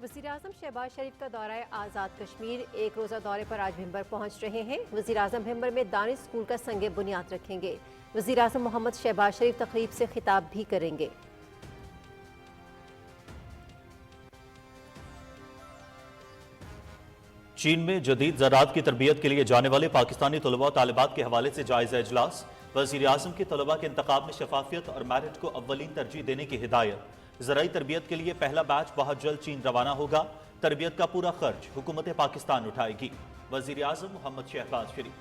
وزیراعظم شہباز شریف کا دورہ آزاد کشمیر ایک روزہ دورے پر آج بھمبر پہنچ رہے ہیں۔ وزیراعظم بھمبر میں دانش اسکول کا سنگ بنیاد رکھیں گے۔ وزیراعظم محمد شہباز شریف تقریب سے خطاب بھی کریں گے۔ چین میں جدید زراعت کی تربیت کے لیے جانے والے پاکستانی طلباء و طالبات کے حوالے سے جائزہ اجلاس۔ وزیراعظم کی طلباء کے انتخاب میں شفافیت اور میرٹ کو اولین ترجیح دینے کی ہدایت۔ زرعی تربیت کے لیے پہلا بیچ بہت جلد چین روانہ ہوگا۔ تربیت کا پورا خرچ حکومت پاکستان اٹھائے گی۔ وزیراعظم محمد شہباز شریف۔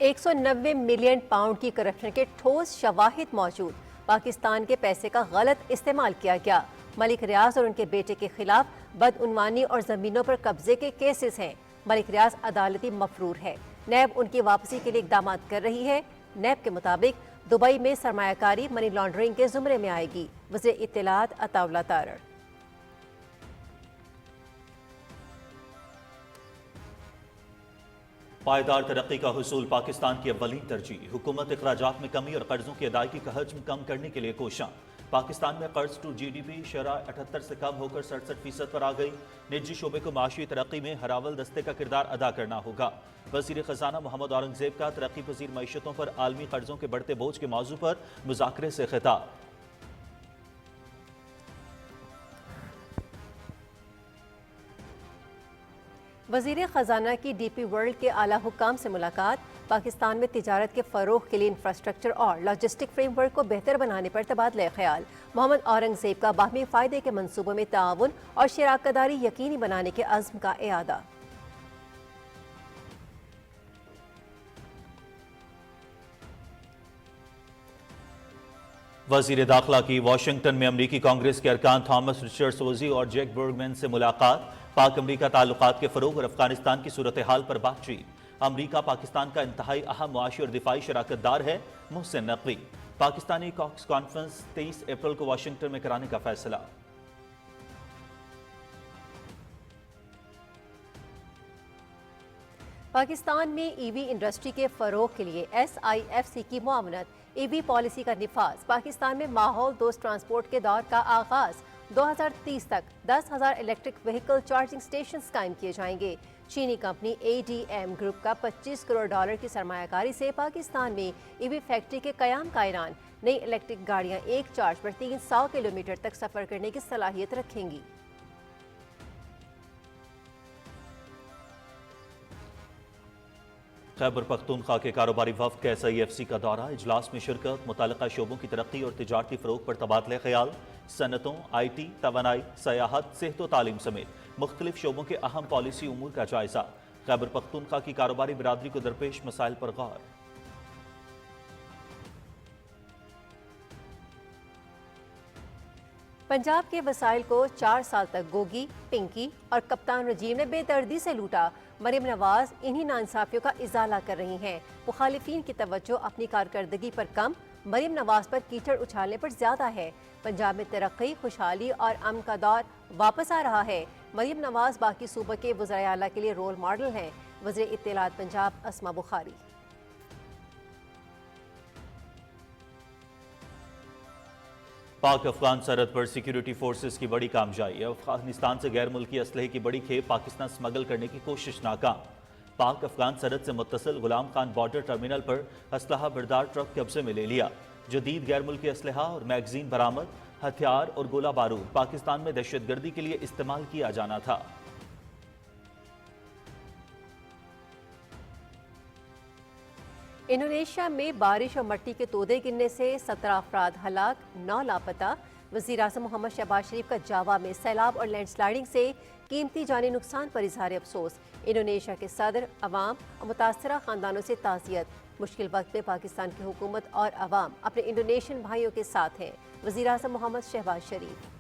190 ملین پاؤنڈ کی کرپشن کے ٹھوس شواہد موجود۔ پاکستان کے پیسے کا غلط استعمال کیا گیا۔ ملک ریاض اور ان کے بیٹے کے خلاف بدعنوانی اور زمینوں پر قبضے کے کیسز ہیں۔ ملک ریاض عدالتی مفرور ہے۔ نیب ان کی واپسی کے لیے اقدامات کر رہی ہے۔ نیب کے مطابق دبئی میں سرمایہ کاری منی لانڈرنگ کے زمرے میں آئے گی۔ وزیر اطلاعات عطا اللہ تارڑ۔ پائیدار ترقی کا حصول پاکستان کی اولین ترجیح۔ حکومت اخراجات میں کمی اور قرضوں کی ادائیگی کا حجم کم کرنے کے لیے کوشاں۔ پاکستان میں قرض ٹو جی ڈی پی شرح 78 سے کم ہو کر 67% پر آ گئی۔ نجی شعبے کو معاشی ترقی میں ہراول دستے کا کردار ادا کرنا ہوگا۔ وزیر خزانہ محمد اورنگزیب کا ترقی پذیر معیشتوں پر عالمی قرضوں کے بڑھتے بوجھ کے موضوع پر مذاکرے سے خطاب۔ وزیر خزانہ کی ڈی پی ورلڈ کے اعلیٰ حکام سے ملاقات۔ پاکستان میں تجارت کے فروغ کے لیے انفراسٹرکچر اور لاجسٹک فریم ورک کو بہتر بنانے پر تبادلہ خیال۔ محمد اورنگزیب کا باہمی فائدے کے منصوبوں میں تعاون اور شراکت داری یقینی بنانے کے عزم کا اعادہ۔ وزیر داخلہ کی واشنگٹن میں امریکی کانگریس کے ارکان تھامس رچرڈ سوزی اور جیک برگمین سے ملاقات۔ پاک امریکہ تعلقات کے فروغ اور افغانستان کی صورتحال پر بات چیت۔ امریکہ پاکستان کا انتہائی اہم معاشی اور دفاعی شراکت دار ہے، Mohsin Naqvi. Pakistani caucus conference 23 April کو واشنگٹن میں کرانے کا فیصلہ۔ پاکستان میں ای وی انڈسٹری کے فروغ کے لیے ایس آئی ایف سی کی معاونت۔ ای وی پالیسی کا نفاذ۔ پاکستان میں ماحول دوست ٹرانسپورٹ کے دور کا آغاز۔ 2030 تک 10,000 الیکٹرک وہیکل چارجنگ سٹیشنز قائم کیے جائیں گے۔ چینی company A D M group کا $25 کروڑ کی سرمایہ کاری سے پاکستان میں ای وی فیکٹری کے قیام کا اعلان۔ نئی الیکٹرک گاڑیاں ایک چارج پر 300 کلومیٹر تک سفر کرنے کی صلاحیت رکھیں گی۔ خیبر پختونخوا کے کاروباری وفد کا ایس آئی ایف سی کا دورہ۔ اجلاس میں شرکت۔ متعلقہ شعبوں کی ترقی اور تجارتی فروغ پر تبادلہ خیال۔ صنعتوں، آئی ٹی، توانائی، سیاحت، صحت و تعلیم سمیت مختلف شعبوں کے اہم پالیسی امور کا جائزہ۔ خیبر پختونخوا کی کاروباری برادری کو درپیش مسائل پر غور۔ پنجاب کے وسائل کو 4 سال تک گوگی، پنکی اور کپتان رجیم نے بے دردی سے لوٹا۔ مریم نواز انہی ناانصافیوں کا ازالہ کر رہی ہیں۔ مخالفین کی توجہ اپنی کارکردگی پر کم، مریم نواز پر کیچڑ اچھالنے پر زیادہ ہے۔ پنجاب میں ترقی، خوشحالی اور امن کا دور واپس آ رہا ہے۔ مریم نواز باقی صوبوں کے وزرائے اعلیٰ کے لیے رول ماڈل ہیں۔ وزیر اطلاعات پنجاب اسما بخاری۔ پاک افغان سرحد پر سیکیورٹی فورسز کی بڑی کامجائی۔ افغانستان سے غیر ملکی اسلحے کی بڑی کھیپ پاکستان سمگل کرنے کی کوشش ناکام۔ پاک افغان سرحد سے متصل غلام خان بارڈر ٹرمینل پر اسلحہ بردار ٹرک قبضے میں لے لیا۔ جدید غیر ملکی اسلحہ اور میگزین برآمد۔ ہتھیار اور گولہ بارود پاکستان میں دہشت گردی کے لیے استعمال کیا جانا تھا۔ انڈونیشیا میں بارش اور مٹی کے تودے گرنے سے 17 افراد ہلاک، 9 لاپتہ۔ وزیراعظم محمد شہباز شریف کا جاوا میں سیلاب اور لینڈ سلائیڈنگ سے قیمتی جانی نقصان پر اظہار افسوس۔ انڈونیشیا کے صدر، عوام اور متاثرہ خاندانوں سے تعزیت۔ مشکل وقت میں پاکستان کی حکومت اور عوام اپنے انڈونیشین بھائیوں کے ساتھ ہیں۔ وزیراعظم محمد شہباز شریف۔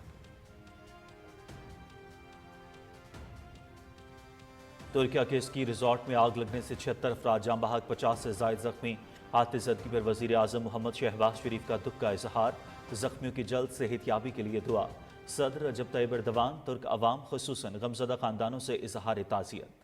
ترکیہ کے اسکی ریزورٹ میں آگ لگنے سے 76 افراد جاں بحق، 50 سے زائد زخمی۔ حادثے زدگی پر وزیر اعظم محمد شہباز شریف کا دکھ کا اظہار۔ زخمیوں کی جلد صحت یابی کے لیے دعا۔ صدر رجب طیب ایردوان ترک عوام خصوصاً غمزدہ خاندانوں سے اظہار تعزیت۔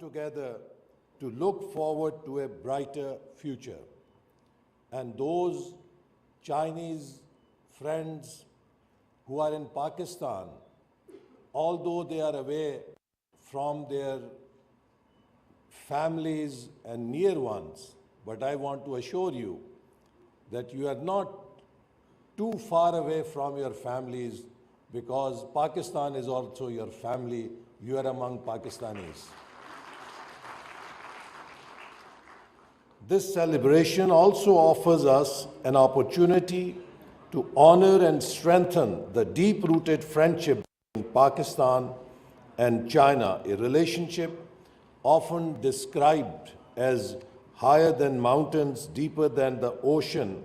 together to look forward to a brighter future. And those Chinese friends who are in Pakistan, although they are away from their families and near ones, but I want to assure you that you are not too far away from your families, because Pakistan is also your family. You are among Pakistanis. This celebration also offers us an opportunity to honor and strengthen the deep-rooted friendship in Pakistan and China, a relationship often described as higher than mountains, deeper than the ocean,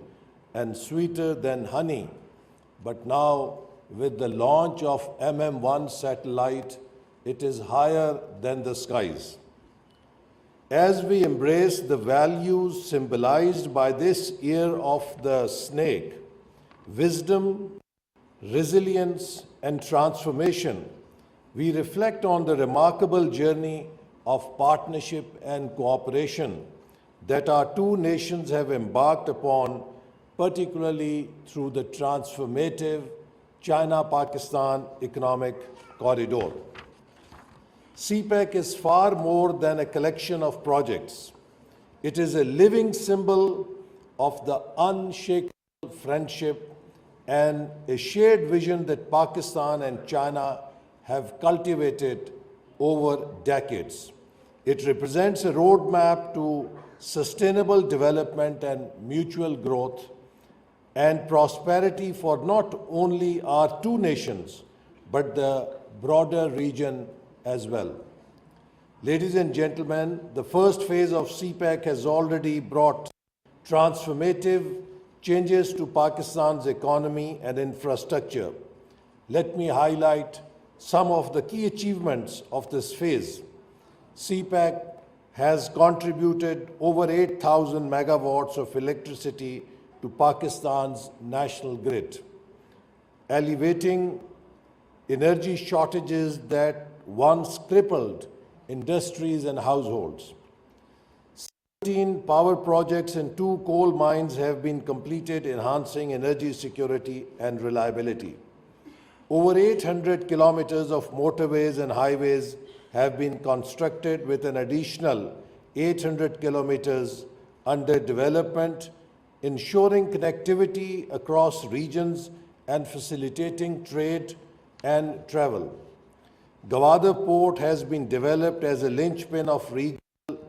and sweeter than honey. But now, with the launch of MM-1 satellite, it is higher than the skies. As we embrace the values symbolized by this year of the snake, wisdom, resilience, and transformation, we reflect on the remarkable journey of partnership and cooperation that our two nations have embarked upon, particularly through the transformative China-Pakistan Economic Corridor. CPEC is far more than a collection of projects. It is a living symbol of the unshakable friendship and a shared vision that Pakistan and China have cultivated over decades. It represents a roadmap to sustainable development and mutual growth and prosperity for not only our two nations, but the broader region as well. Ladies and gentlemen, the first phase of CPEC has already brought transformative changes to Pakistan's economy and infrastructure. Let me highlight some of the key achievements of this phase. CPEC has contributed over 8,000 megawatts of electricity to Pakistan's national grid, alleviating energy shortages that once crippled industries and households. 17 power projects and 2 coal mines have been completed, enhancing energy security and reliability. Over 800 kilometers of motorways and highways have been constructed, with an additional 800 kilometers under development, ensuring connectivity across regions and facilitating trade and travel. Gwadar Port has been developed as a linchpin of regional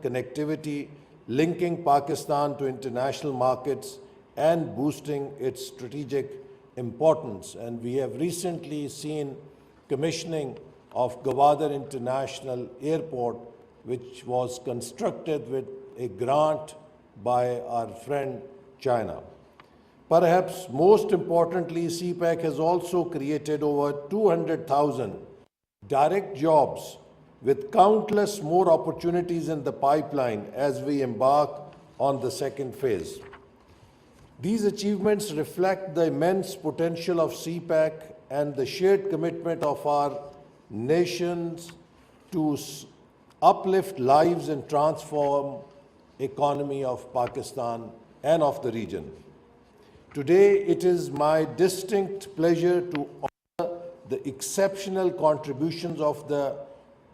connectivity, linking Pakistan to international markets and boosting its strategic importance. And we have recently seen commissioning of Gwadar International Airport, which was constructed with a grant by our friend China. Perhaps most importantly, CPEC has also created over 200,000 direct jobs, with countless more opportunities in the pipeline as we embark on the second phase. These achievements reflect the immense potential of CPEC and the shared commitment of our nations to uplift lives and transform economy of Pakistan and of the region. Today, it is my distinct pleasure to honor the exceptional contributions of the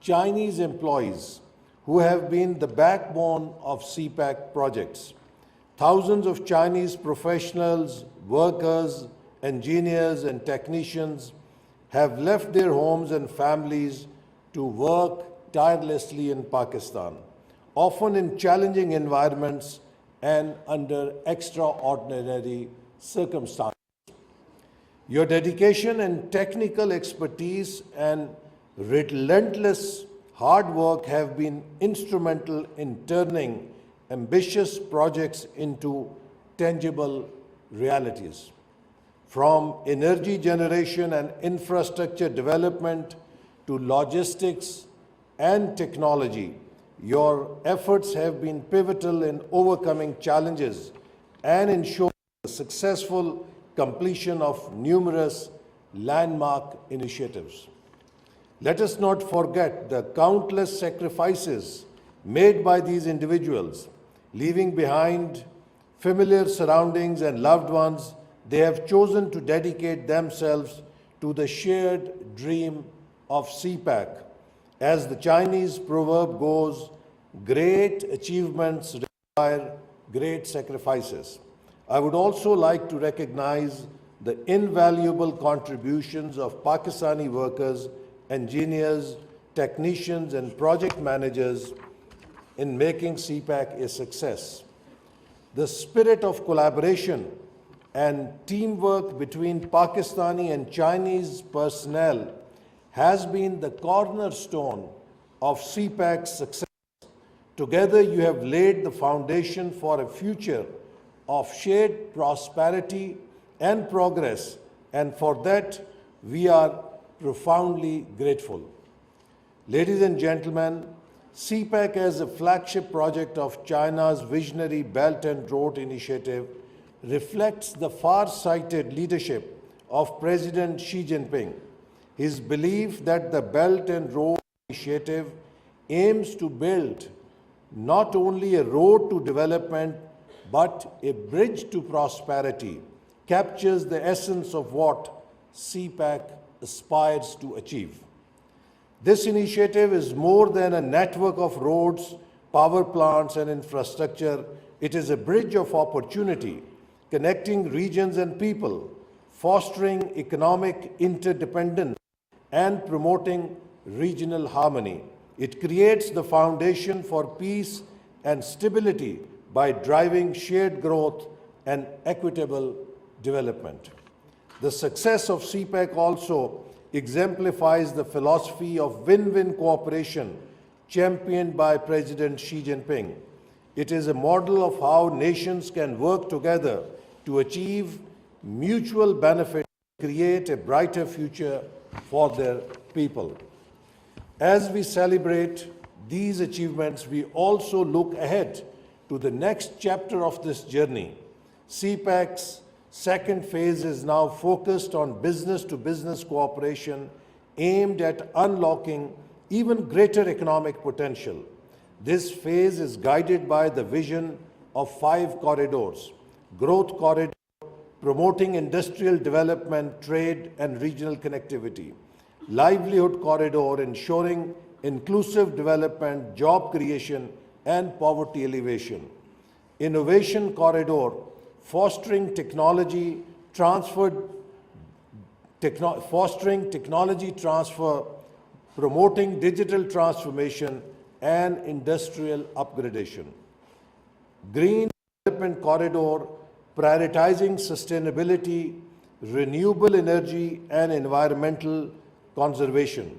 Chinese employees who have been the backbone of CPEC projects. Thousands of Chinese professionals, workers, engineers, and technicians have left their homes and families to work tirelessly in Pakistan, often in challenging environments and under extraordinary circumstances. Your dedication and technical expertise and relentless hard work have been instrumental in turning ambitious projects into tangible realities. From energy generation and infrastructure development to logistics and technology, your efforts have been pivotal in overcoming challenges and ensuring the successful completion of numerous landmark initiatives. Let us not forget the countless sacrifices made by these individuals, leaving behind familiar surroundings and loved ones. They have chosen to dedicate themselves to the shared dream of CPAC. As the Chinese proverb goes, great achievements require great sacrifices. I would also like to recognize the invaluable contributions of Pakistani workers, engineers, technicians, and project managers in making CPAC a success. The spirit of collaboration and teamwork between Pakistani and Chinese personnel has been the cornerstone of CPAC's success. Together, you have laid the foundation for a future of shared prosperity and progress, and for that, we are profoundly grateful. Ladies and gentlemen, CPAC as a flagship project of China's visionary Belt and Road Initiative reflects the far-sighted leadership of President Xi Jinping. His belief that the Belt and Road Initiative aims to build not only a road to development but a bridge to prosperity captures the essence of what CPAC aspires to achieve. This initiative is more than a network of roads, power plants, and infrastructure. It is a bridge of opportunity, connecting regions and people, fostering economic interdependence, and promoting regional harmony. It creates the foundation for peace and stability by driving shared growth and equitable development. The success of CPAC also exemplifies the philosophy of win-win cooperation championed by President Xi Jinping. It is a model of how nations can work together to achieve mutual benefit and create a brighter future for their people. As we celebrate these achievements, we also look ahead to the next chapter of this journey. CPAC's second phase is now focused on business-to-business cooperation aimed at unlocking even greater economic potential. This phase is guided by the vision of 5 corridors: growth corridor, promoting industrial development, trade, and regional connectivity; livelihood corridor, ensuring inclusive development, job creation, and poverty alleviation; innovation corridor, fostering technology transfer, promoting digital transformation and industrial upgradation; green development corridor, prioritizing sustainability, renewable energy, and environmental conservation;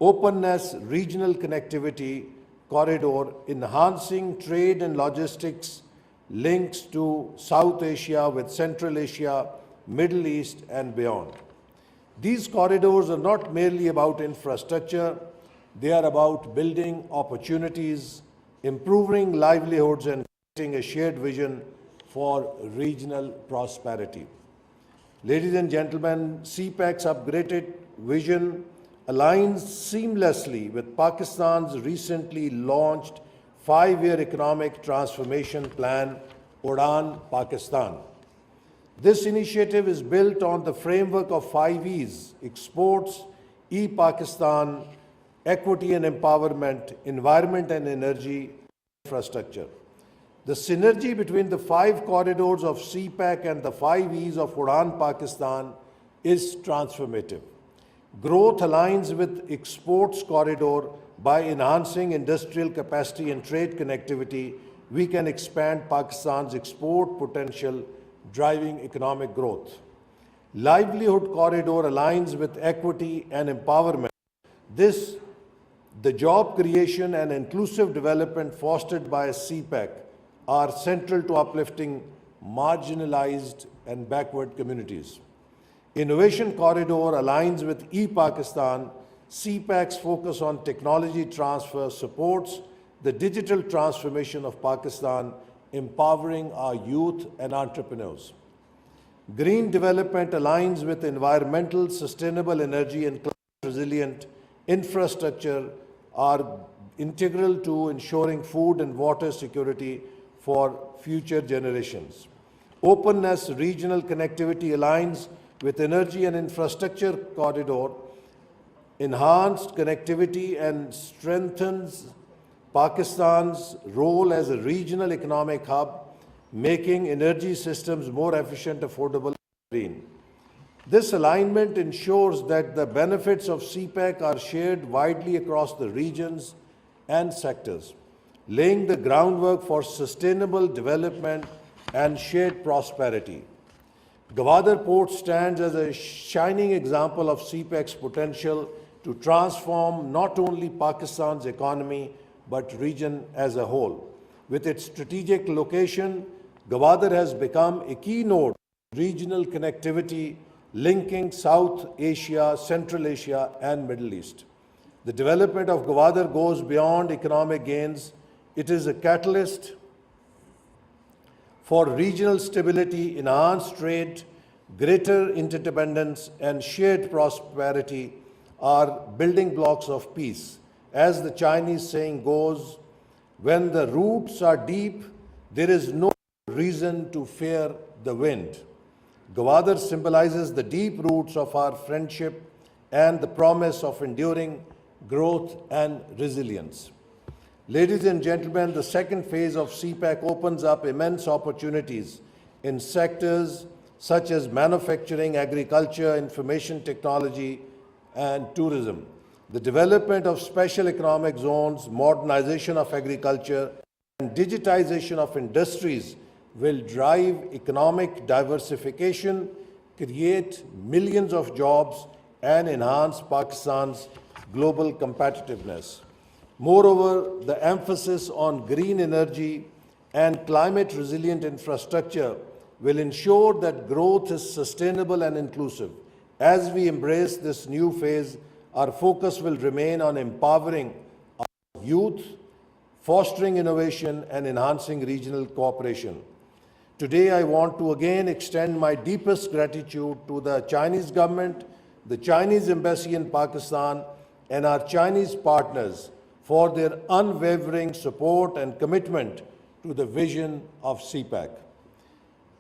openness, regional connectivity corridor, enhancing trade and logistics links to South Asia with Central Asia, Middle East, and beyond. These corridors are not merely about infrastructure, they are about building opportunities, improving livelihoods, and creating a shared vision for regional prosperity. Ladies and gentlemen, CPAC's upgraded vision aligns seamlessly with Pakistan's recently launched 5-year economic transformation plan, Udaan Pakistan. This initiative is built on the framework of 5 E's: exports, e-Pakistan, equity and empowerment, environment and energy, infrastructure. The synergy between the 5 corridors of CPAC and the 5 E's of Udaan Pakistan is transformative. Growth aligns with exports corridor. By enhancing industrial capacity and trade connectivity, we can expand Pakistan's export potential, driving economic growth. Livelihood corridor aligns with equity and empowerment. The job creation and inclusive development fostered by CPAC are central to uplifting marginalized and backward communities. Innovation corridor aligns with e-Pakistan. CPAC's focus on technology transfer supports the digital transformation of Pakistan, empowering our youth and entrepreneurs. Green development aligns with environmental, sustainable energy, and climate resilient infrastructure are integral to ensuring food and water security for future generations. Openness, regional connectivity aligns with energy and infrastructure corridor, enhanced connectivity and strengthens Pakistan's role as a regional economic hub, making energy systems more efficient, affordable, and green. This alignment ensures that the benefits of CPEC are shared widely across the regions and sectors, laying the groundwork for sustainable development and shared prosperity. Gwadar Port stands as a shining example of CPEC's potential to transform not only Pakistan's economy but region as a whole. With its strategic location, Gwadar has become a key node in regional connectivity linking South Asia, Central Asia, and Middle East. The development of Gwadar goes beyond economic gains. It is a catalyst for regional stability, enhanced trade, greater interdependence, and shared prosperity are building blocks of peace. As the Chinese saying goes, when the roots are deep, there is no reason to fear the wind. Gwadar symbolizes the deep roots of our friendship and the promise of enduring growth and resilience. Ladies and gentlemen, the second phase of CPEC opens up immense opportunities in sectors such as manufacturing, agriculture, information technology, and tourism. The development of special economic zones, modernization of agriculture, and digitization of industries will drive economic diversification, create millions of jobs, and enhance Pakistan's global competitiveness. Moreover, the emphasis on green energy and climate-resilient infrastructure will ensure that growth is sustainable and inclusive. As we embrace this new phase, our focus will remain on empowering our youth, fostering innovation, and enhancing regional cooperation. Today, I want to again extend my deepest gratitude to the Chinese government, the Chinese embassy in Pakistan, and our Chinese partners for their unwavering support and commitment to the vision of CPEC.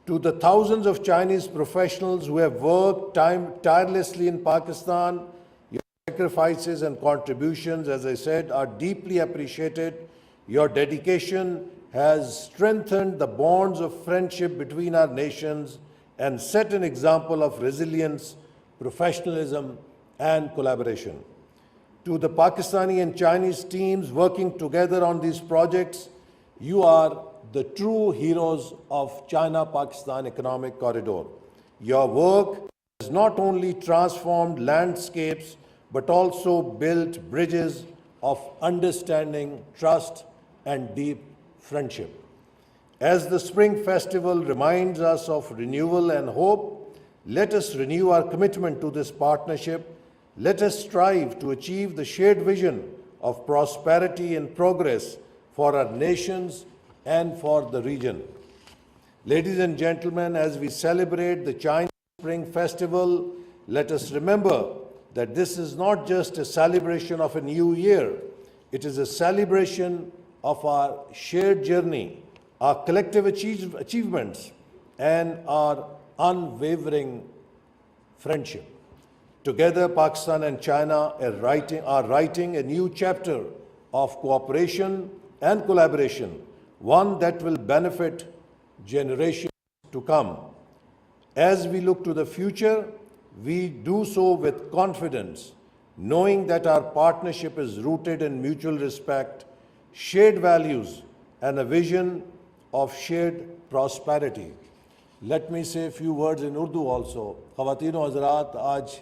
To the thousands of Chinese professionals who have worked tirelessly in Pakistan, your sacrifices and contributions, as I said, are deeply appreciated. Your dedication has strengthened the bonds of friendship between our nations and set an example of resilience, professionalism, and collaboration. To the Pakistani and Chinese teams working together on these projects, you are the true heroes of China-Pakistan Economic Corridor. Your work has not only transformed landscapes, but also built bridges of understanding, trust, and deep friendship. As the Spring Festival reminds us of renewal and hope, let us renew our commitment to this partnership. Let us strive to achieve the shared vision of prosperity and progress for our nations and for the region. Ladies and gentlemen, as we celebrate the Chinese Spring Festival, let us remember that this is not just a celebration of a new year. It is a celebration of our shared journey, our collective achievements, and our unwavering friendship. Together, Pakistan and China are writing a new chapter of cooperation and collaboration, one that will benefit generations to come. As we look to the future, we do so with confidence, knowing that our partnership is rooted in mutual respect, shared values, and a vision of shared prosperity. Let me say a few words in Urdu also. Khawateen o Hazrat, aaj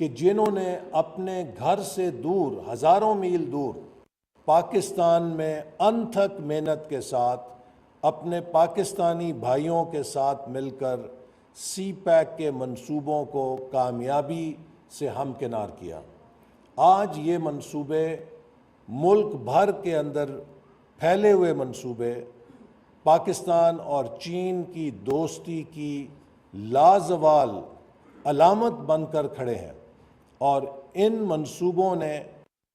کہ جنہوں نے اپنے گھر سے دور، ہزاروں میل دور پاکستان میں انتھک محنت کے ساتھ اپنے پاکستانی بھائیوں کے ساتھ مل کر سی پیک کے منصوبوں کو کامیابی سے ہمکنار کیا۔ آج یہ منصوبے ملک بھر کے اندر پھیلے ہوئے منصوبے پاکستان اور چین کی دوستی کی لازوال علامت بن کر کھڑے ہیں، اور ان منصوبوں نے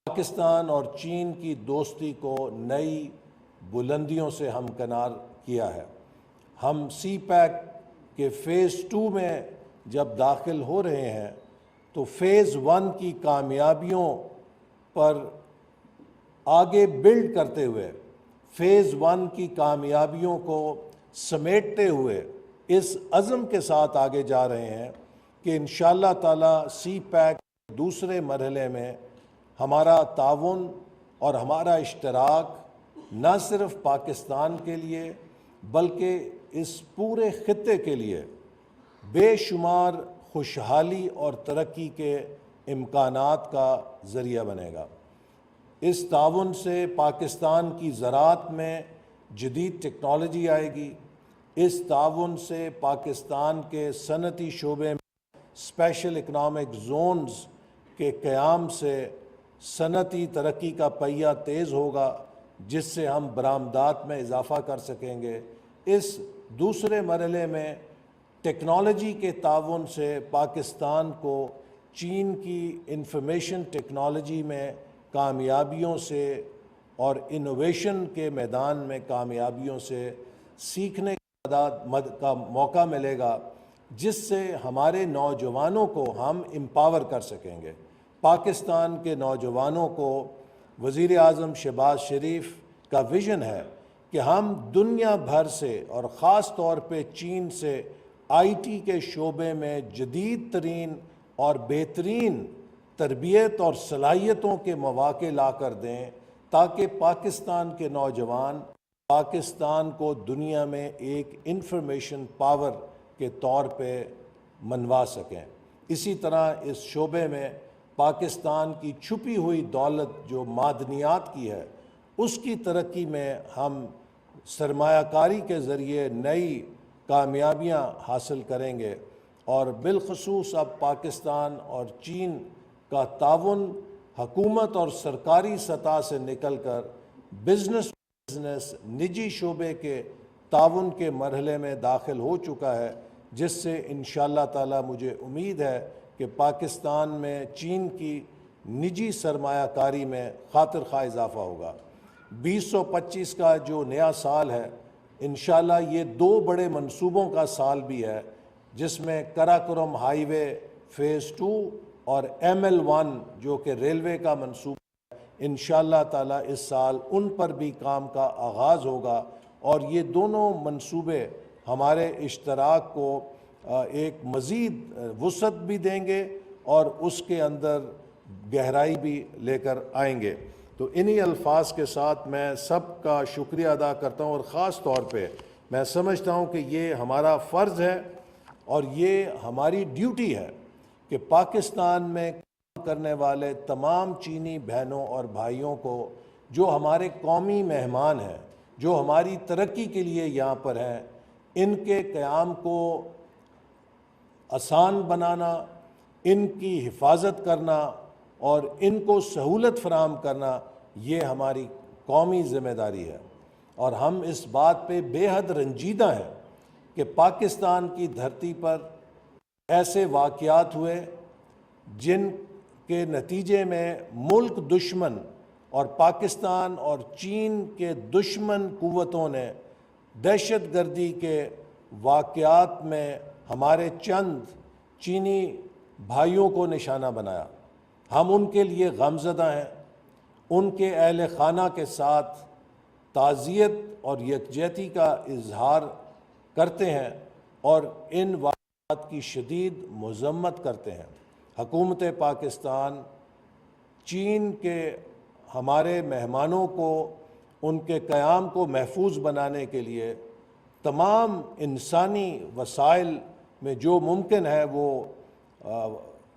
پاکستان اور چین کی دوستی کو نئی بلندیوں سے ہمکنار کیا ہے۔ ہم سی پیک کے فیز 2 میں جب داخل ہو رہے ہیں تو فیز 1 کی کامیابیوں پر آگے بلڈ کرتے ہوئے، فیز 1 کی کامیابیوں کو سمیٹتے ہوئے اس عزم کے ساتھ آگے جا رہے ہیں کہ انشاءاللہ تعالی سی پیک دوسرے مرحلے میں ہمارا تعاون اور ہمارا اشتراک نہ صرف پاکستان کے لیے بلکہ اس پورے خطے کے لیے بے شمار خوشحالی اور ترقی کے امکانات کا ذریعہ بنے گا۔ اس تعاون سے پاکستان کی زراعت میں جدید ٹیکنالوجی آئے گی، اس تعاون سے پاکستان کے صنعتی شعبے میں اسپیشل اکنامک زونز کے قیام سے صنعتی ترقی کا پہیہ تیز ہوگا، جس سے ہم برآمدات میں اضافہ کر سکیں گے۔ اس دوسرے مرحلے میں ٹیکنالوجی کے تعاون سے پاکستان کو چین کی انفارمیشن ٹیکنالوجی میں کامیابیوں سے اور انوویشن کے میدان میں کامیابیوں سے سیکھنے کا موقع ملے گا، جس سے ہمارے نوجوانوں کو ہم امپاور کر سکیں گے۔ پاکستان کے نوجوانوں کو وزیر اعظم شہباز شریف کا ویژن ہے کہ ہم دنیا بھر سے اور خاص طور پہ چین سے آئی ٹی کے شعبے میں جدید ترین اور بہترین تربیت اور صلاحیتوں کے مواقع لا کر دیں، تاکہ پاکستان کے نوجوان پاکستان کو دنیا میں ایک انفارمیشن پاور کے طور پہ منوا سکیں۔ اسی طرح اس شعبے میں پاکستان کی چھپی ہوئی دولت جو معدنیات کی ہے، اس کی ترقی میں ہم سرمایہ کاری کے ذریعے نئی کامیابیاں حاصل کریں گے، اور بالخصوص اب پاکستان اور چین کا تعاون حکومت اور سرکاری سطح سے نکل کر بزنس نجی شعبے کے تعاون کے مرحلے میں داخل ہو چکا ہے، جس سے انشاءاللہ تعالی مجھے امید ہے کہ پاکستان میں چین کی نجی سرمایہ کاری میں خاطر خواہ اضافہ ہوگا۔ 2025 کا جو نیا سال ہے، انشاءاللہ یہ 2 بڑے منصوبوں کا سال بھی ہے، جس میں کراکرم ہائی وے فیز 2 اور ML1 جو کہ ریلوے کا منصوبہ ہے، انشاءاللہ تعالی اس سال ان پر بھی کام کا آغاز ہوگا، اور یہ دونوں منصوبے ہمارے اشتراک کو ایک مزید وسعت بھی دیں گے اور اس کے اندر گہرائی بھی لے کر آئیں گے۔ تو انہی الفاظ کے ساتھ میں سب کا شکریہ ادا کرتا ہوں، اور خاص طور پہ میں سمجھتا ہوں کہ یہ ہمارا فرض ہے اور یہ ہماری ڈیوٹی ہے کہ پاکستان میں کام کرنے والے تمام چینی بہنوں اور بھائیوں کو، جو ہمارے قومی مہمان ہیں، جو ہماری ترقی کے لیے یہاں پر ہیں، ان کے قیام کو آسان بنانا، ان کی حفاظت کرنا اور ان کو سہولت فراہم کرنا، یہ ہماری قومی ذمہ داری ہے۔ اور ہم اس بات پہ بے حد رنجیدہ ہیں کہ پاکستان کی دھرتی پر ایسے واقعات ہوئے جن کے نتیجے میں ملک دشمن اور پاکستان اور چین کے دشمن قوتوں نے دہشت گردی کے واقعات میں ہمارے چند چینی بھائیوں کو نشانہ بنایا۔ ہم ان کے لیے غمزدہ ہیں، ان کے اہل خانہ کے ساتھ تعزیت اور یکجہتی کا اظہار کرتے ہیں اور ان واقعات کی شدید مذمت کرتے ہیں۔ حکومت پاکستان چین کے ہمارے مہمانوں کو، ان کے قیام کو محفوظ بنانے کے لیے تمام انسانی وسائل میں جو ممکن ہے وہ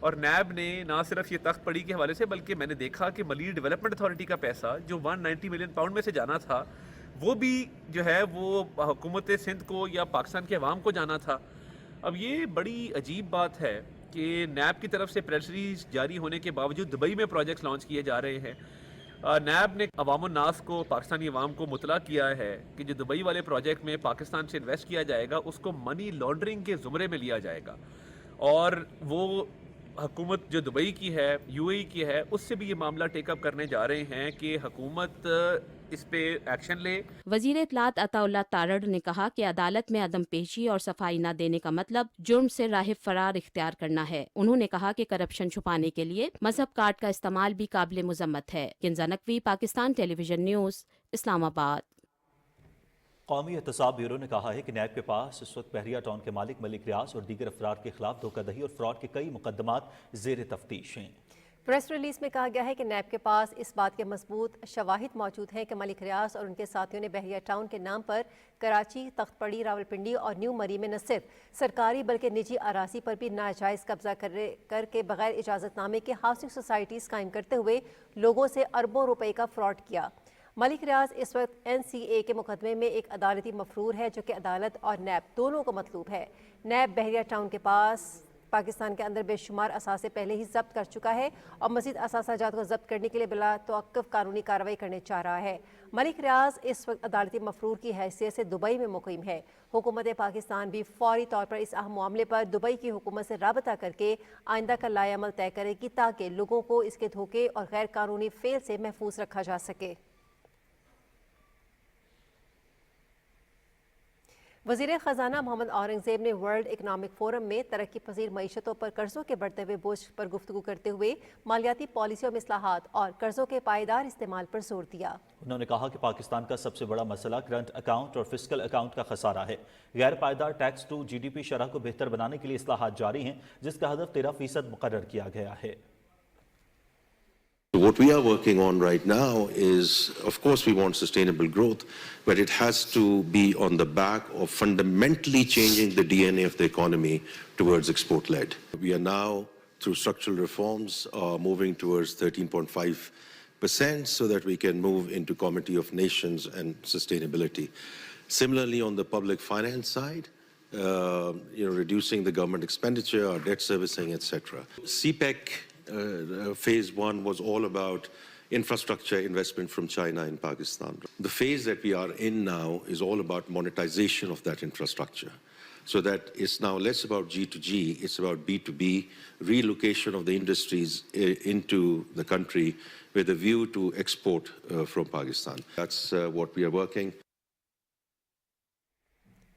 اور نیب نے نہ صرف یہ تخت پڑی کے حوالے سے بلکہ میں نے دیکھا کہ ملی ڈیولپمنٹ اتھارٹی کا پیسہ جو 190 ملین پاؤنڈ میں سے جانا تھا وہ بھی جو ہے وہ حکومت سندھ کو یا پاکستان کے عوام کو جانا تھا. اب یہ بڑی عجیب بات ہے کہ نیب کی طرف سے پریس ریلیز جاری ہونے کے باوجود دبئی میں پروجیکٹس لانچ کیے جا رہے ہیں. نیب نے عوام الناس کو پاکستانی عوام کو مطلع کیا ہے کہ جو دبئی والے پروجیکٹ میں پاکستان سے انویسٹ کیا جائے گا اس کو منی لانڈرنگ کے زمرے میں لیا جائے گا, اور وہ حکومت جو دبئی کی ہے, یو اے ای کی ہے, اس سے بھی یہ معاملہ ٹیک اپ کرنے جا رہے ہیں کہ حکومت اس پہ ایکشن لے. وزیر اطلاعات عطا اللہ تارڑ نے کہا کہ عدالت میں عدم پیشی اور صفائی نہ دینے کا مطلب جرم سے راہ فرار اختیار کرنا ہے. انہوں نے کہا کہ کرپشن چھپانے کے لیے مذہب کارڈ کا استعمال بھی قابل مذمت ہے. کنزا نقوی, پاکستان ٹیلی ویژن نیوز, اسلام آباد. قومی احتساب بیورو نے کہا ہے کہ نیب کے پاس اس وقت بحریہ ٹاؤن کے مالک ملک ریاض اور دیگر افراد کے خلاف دھوکہ دہی اور فراڈ کے کئی مقدمات زیر تفتیش ہیں. پریس ریلیز میں کہا گیا ہے کہ نیب کے پاس اس بات کے مضبوط شواہد موجود ہیں کہ ملک ریاض اور ان کے ساتھیوں نے بحریہ ٹاؤن کے نام پر کراچی, تخت پڑی, راولپنڈی اور نیو مری میں نہ صرف سرکاری بلکہ نجی اراضی پر بھی ناجائز قبضہ کر کے بغیر اجازت نامے کے ہاؤسنگ سوسائٹیز قائم کرتے ہوئے لوگوں سے اربوں روپے کا فراڈ کیا. ملک ریاض اس وقت NCA کے مقدمے میں ایک عدالتی مفرور ہے جو کہ عدالت اور نیب دونوں کو مطلوب ہے. نیب بحریہ ٹاؤن کے پاس پاکستان کے اندر بے شمار اثاثے پہلے ہی ضبط کر چکا ہے اور مزید اثاثہ جات کو ضبط کرنے کے لیے بلا توقف قانونی کارروائی کرنے چاہ رہا ہے. ملک ریاض اس وقت عدالتی مفرور کی حیثیت سے دبئی میں مقیم ہے. حکومت پاکستان بھی فوری طور پر اس اہم معاملے پر دبئی کی حکومت سے رابطہ کر کے آئندہ کا لائحہ عمل طے کرے گی تاکہ لوگوں کو اس کے دھوکے اور غیر قانونی فعل سے محفوظ رکھا جا سکے. وزیر خزانہ محمد اورنگزیب نے ورلڈ اکنامک فورم میں ترقی پذیر معیشتوں پر قرضوں کے بڑھتے ہوئے بوجھ پر گفتگو کرتے ہوئے مالیاتی پالیسیوں میں اصلاحات اور قرضوں کے پائیدار استعمال پر زور دیا. انہوں نے کہا کہ پاکستان کا سب سے بڑا مسئلہ کرنٹ اکاؤنٹ اور فسکل اکاؤنٹ کا خسارہ ہے. غیر پائیدار ٹیکس ٹو GDP شرح کو بہتر بنانے کے لیے اصلاحات جاری ہیں جس کا ہدف 13% مقرر کیا گیا ہے. What we are working on right now is, of course, we want sustainable growth, but it has to be on the back of fundamentally changing the DNA of the economy towards export-led. We are now, through structural reforms, moving towards 13.5% so that we can move into Committee of Nations and sustainability. Similarly, on the public finance side, reducing the government expenditure, our debt servicing, etc. CPEC phase 1 was all about infrastructure investment from China in Pakistan. The phase that we are in now is all about monetization of that infrastructure. So that it's now less about G2G, it's about B2B, relocation of the industries into the country with a view to export from Pakistan. That's what we are working.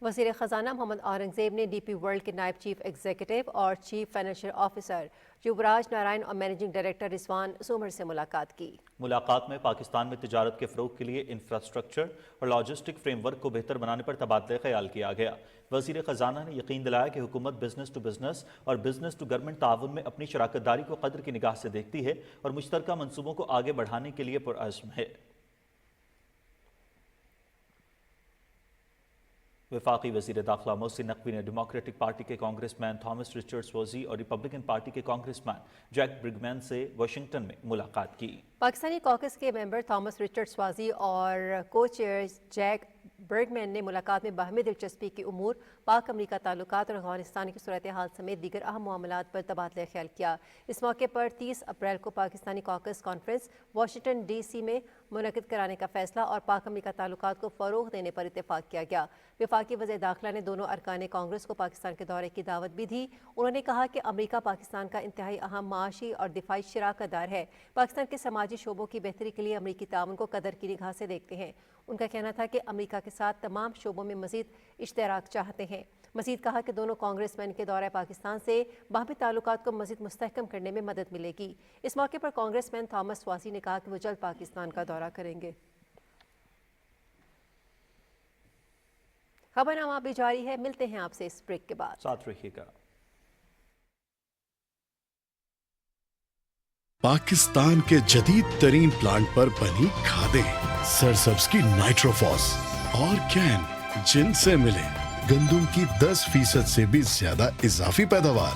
وزیر خزانہ محمد اورنگزیب نے DP world کے نائب chief executive اور chief financial officer Yuvraj Narayan اور managing director رضوان سومر سے ملاقات کی. ملاقات میں پاکستان میں تجارت کے فروغ کے لیے انفراسٹرکچر اور لاجسٹک فریم ورک کو بہتر بنانے پر تبادلہ خیال کیا گیا. وزیر خزانہ نے یقین دلایا کہ حکومت بزنس ٹو بزنس اور بزنس ٹو گورنمنٹ تعاون میں اپنی شراکت داری کو قدر کی نگاہ سے دیکھتی ہے اور مشترکہ منصوبوں کو آگے بڑھانے کے لیے پرعزم ہے. وفاقی وزیر داخلہ محسن نقوی نے ڈیموکریٹک پارٹی کے کانگریس مین تھامس رچرڈ سوازی اور ریپبلکن پارٹی کے کانگریس مین جیک برگمین سے واشنگٹن میں ملاقات کی. پاکستانی کاکس کے ممبر تھامس رچرڈ سوازی اور کو چیئر جیک برگمین نے ملاقات میں باہمی دلچسپی کے امور، پاک امریکہ تعلقات اور افغانستان کی صورتحال سمیت دیگر اہم معاملات پر تبادلہ خیال کیا. اس موقع پر 30 اپریل کو پاکستانی کاکس کانفرنس واشنگٹن DC میں منعقد کرانے کا فیصلہ اور پاک امریکہ تعلقات کو فروغ دینے پر اتفاق کیا گیا. وفاقی وزیر داخلہ نے دونوں ارکان کانگریس کو پاکستان کے دورے کی دعوت بھی دی. انہوں نے کہا کہ امریکہ پاکستان کا انتہائی اہم معاشی اور دفاعی شراکت دار ہے. پاکستان کے سماجی شعبوں کی بہتری کے لیے امریکی تعاون کو قدر کی نگاہ سے دیکھتے ہیں. ان کا کہنا تھا کہ امریکہ کے ساتھ تمام شعبوں میں مزید اشتراک چاہتے ہیں. مزید کہا کہ دونوں کانگریس مین کے دورہ پاکستان سے باہمی تعلقات کو مزید مستحکم کرنے میں مدد ملے گی. اس موقع پر کانگریس مین تھامس سوازی نے کہا کہ وہ جلد پاکستان کا دورہ کریں گے. خبرنامہ بھی جاری ہے، ملتے ہیں آپ سے اس بریک کے بعد. ساتھ رہیے گا. پاکستان کے جدید ترین پلانٹ پر بنی کھادیں، سرسبز کی نائٹروفاس اور کین، جن سے ملے گندم کی 10% سے بھی زیادہ اضافی پیداوار.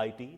IT,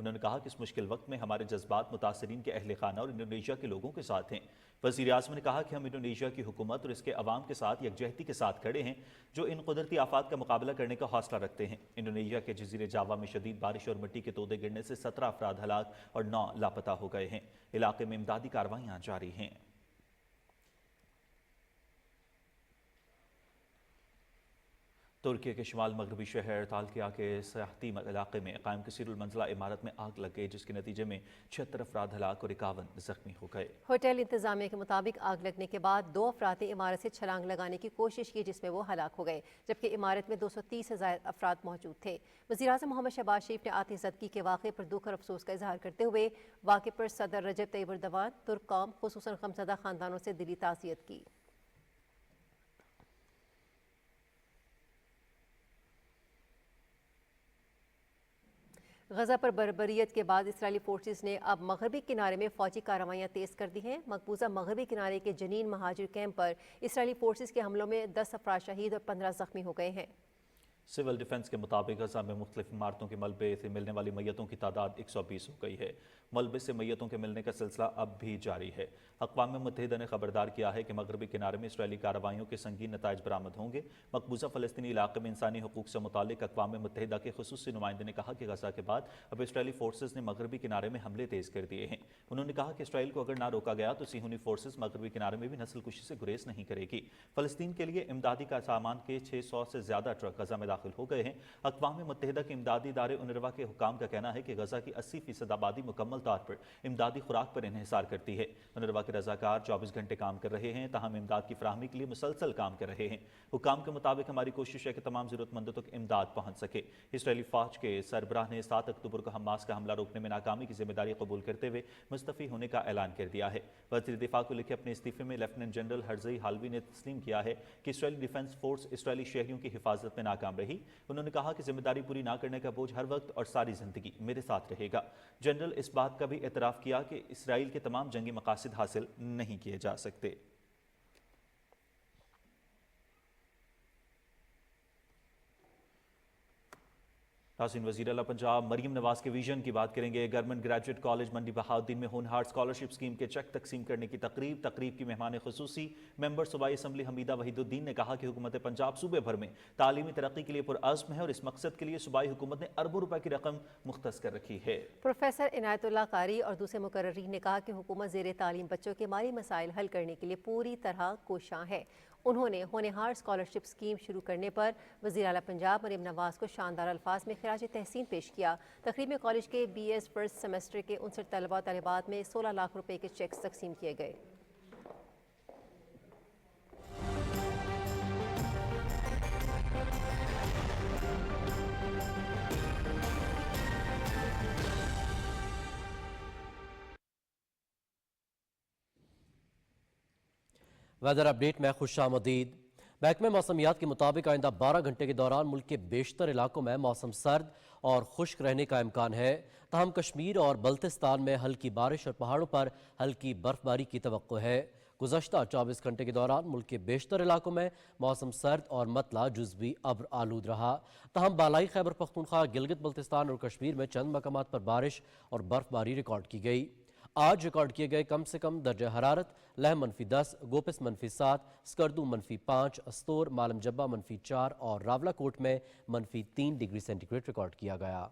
انہوں نے کہا کہ اس مشکل وقت میں ہمارے جذبات متاثرین کے اہل خانہ اور انڈونیشیا کے لوگوں کے ساتھ ہیں۔ وزیر اعظم نے کہا کہ ہم انڈونیشیا کی حکومت اور اس کے عوام کے ساتھ یکجہتی کے ساتھ کھڑے ہیں جو ان قدرتی آفات کا مقابلہ کرنے کا حوصلہ رکھتے ہیں۔ انڈونیشیا کے جزیرے جاوا میں شدید بارش اور مٹی کے تودے گرنے سے 17 افراد ہلاک اور 9 لاپتہ ہو گئے ہیں۔ علاقے میں امدادی کارروائیاں جاری ہیں۔ ترکی کے شمال مغربی شہر تالکیا کے سیاحتی علاقے میں قائم کثیر المنزلہ عمارت میں آگ لگ گئی، جس کے نتیجے میں 76 افراد ہلاک اور 51 زخمی ہو گئے۔ ہوٹل انتظامیہ کے مطابق آگ لگنے کے بعد 2 افراد نے عمارت سے چھلانگ لگانے کی کوشش کی، جس میں وہ ہلاک ہو گئے، جبکہ عمارت میں 230 سے زائد افراد موجود تھے۔ وزیر اعظم محمد شہباز شریف نے آتش زدگی کے واقعے پر دکھ اور افسوس کا اظہار کرتے ہوئے واقعے پر صدر رجب طیب ایردوان، ترک قوم خصوصاً غمزدہ خاندانوں سے دلی تعزیت کی۔ غزہ پر بربریت کے بعد اسرائیلی فورسز نے اب مغربی کنارے میں فوجی کارروائیاں تیز کر دی ہیں۔ مقبوضہ مغربی کنارے کے جنین مہاجر کیمپ پر اسرائیلی فورسز کے حملوں میں 10 افراد شہید اور 15 زخمی ہو گئے ہیں۔ سول ڈیفنس کے مطابق غزہ میں مختلف عمارتوں کے ملبے سے ملنے والی میتوں کی تعداد 120 ہو گئی ہے۔ ملبے سے میتوں کے ملنے کا سلسلہ اب بھی جاری ہے۔ اقوام متحدہ نے خبردار کیا ہے کہ مغربی کنارے میں اسرائیلی کارروائیوں کے سنگین نتائج برآمد ہوں گے۔ مقبوضہ فلسطینی علاقے میں انسانی حقوق سے متعلق اقوام متحدہ کے خصوصی نمائندے نے کہا کہ غزہ کے بعد اب اسرائیلی فورسز نے مغربی کنارے میں حملے تیز کر دیے ہیں۔ انہوں نے کہا کہ اسرائیل کو اگر نہ روکا گیا تو صہیونی فورسز مغربی کنارے میں بھی نسل کشی سے گریز نہیں کرے گی۔ فلسطین کے لیے امدادی کا سامان کے 600 سے زیادہ ٹرک غزہ میں داخل ہو گئے ہیں۔ اقوام متحدہ کے امدادی ادارے اونروا کے حکام کا کہنا ہے کہ غزہ کی 80% آبادی مکمل طور پر امدادی خوراک پر انحصار کرتی ہے۔ اونروا کے رضاکار 24 گھنٹے کام کر رہے ہیں، تاہم امداد کی فراہمی کے لیے مسلسل کام کر رہے ہیں۔ حکام کے مطابق ہماری کوشش ہے کہ تمام ضرورت مندوں تک امداد پہنچ سکے۔ اسرائیلی فوج کے سربراہ نے 7 اکتوبر کو حماس کا حملہ روکنے میں ناکامی کی ذمہ داری قبول کرتے ہوئے مستعفی ہونے کا اعلان کر دیا ہے۔ وزیر دفاع کو لکھے اپنے استعفے میں لیفٹیننٹ جنرل ہرزئی حالوی نے تسلیم کیا ہے کہ اسرائیلی ڈیفنس فورس اسرائیلی شہریوں کی حفاظت میں ناکام رہی۔ انہوں نے کہا کہ ذمہ داری پوری نہ کرنے کا بوجھ ہر وقت اور ساری زندگی میرے ساتھ رہے گا۔ جنرل اس بات کا بھی اعتراف کیا کہ اسرائیل کے تمام جنگی مقاصد حاصل نہیں کیے جا سکتے۔ ناظرین، وزیر اعلیٰ پنجاب مریم نواز کے ویژن کی بات کریں گے۔ گورنمنٹ گریجویٹ کالج منڈی بہاؤالدین میں ہونہار اسکالرشپ اسکیم کے چیک تقسیم کرنے کی تقریب کی مہمان خصوصی ممبر صوبائی اسمبلی حمیدہ وحید الدین نے کہا کہ حکومت پنجاب صوبے بھر میں تعلیمی ترقی کے لیے پرعزم ہے اور اس مقصد کے لیے صوبائی حکومت نے اربوں روپے کی رقم مختص کر رکھی ہے۔ پروفیسر عنایت اللہ قاری اور دوسرے مقررین نے کہا کہ حکومت زیر تعلیم بچوں کے مالی مسائل حل کرنے کے لیے پوری طرح کوشاں ہے۔ انہوں نے ہونہار اسکالرشپ اسکیم شروع کرنے پر وزیر اعلیٰ پنجاب مریم نواز کو شاندار الفاظ میں خراج تحسین پیش کیا۔ تقریب میں کالج کے BS فرسٹ سیمسٹر کے 59 طلبہ و طالبات میں 16 لاکھ روپے کے چیکس تقسیم کیے گئے۔ ویدر اپڈیٹ میں خوش آمدید۔ محکمہ موسمیات کے مطابق آئندہ 12 گھنٹے کے دوران ملک کے بیشتر علاقوں میں موسم سرد اور خشک رہنے کا امکان ہے، تاہم کشمیر اور بلتستان میں ہلکی بارش اور پہاڑوں پر ہلکی برف باری کی توقع ہے۔ گزشتہ 24 گھنٹے کے دوران ملک کے بیشتر علاقوں میں موسم سرد اور مطلع جزوی ابر آلود رہا، تاہم بالائی خیبر پختونخوا، گلگت بلتستان اور کشمیر میں چند مقامات پر بارش اور برف باری ریکارڈ کی گئی۔ آج ریکارڈ کیے گئے کم سے کم درجہ حرارت لہم -10، گوپس -7، سکردو -5، استور، مالم جبہ -4 اور راولہ کوٹ میں -3 ڈگری سینٹی گریڈ ریکارڈ کیا گیا۔